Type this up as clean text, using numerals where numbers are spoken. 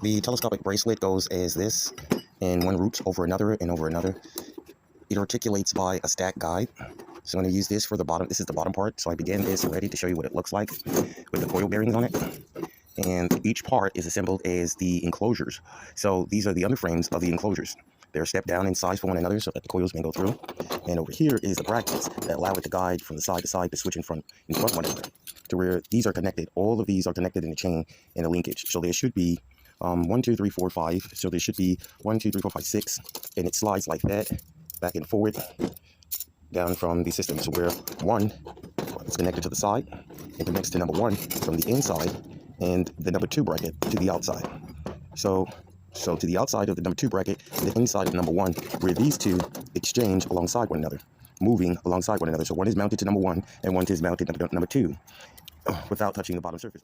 The telescopic bracelet goes as this, and one route over another and over another. It articulates by a stack guide. So I'm going to use this for the bottom. This is the bottom part. So I began this already to show you what it looks like with the coil bearings on it. And each part is assembled as the enclosures. So these are the underframes of the enclosures. They're stepped down in size for one another so that the coils can go through. And over here is the brackets that allow it to guide from the side to side to switch in front of one another, to where these are connected. All of these are connected in a chain in a linkage. So there should be 1, 2, 3, 4, 5. So there should be 1, 2, 3, 4, 5, 6. And it slides like that, back and forward, down from the system. So where 1 is connected to the side and connects to number 1 from the inside, and the number 2 bracket to the outside. So to the outside of the number 2 bracket, the inside of number 1, where these two exchange alongside one another, moving alongside one another. So one is mounted to number 1 and one is mounted to number 2 without touching the bottom surface.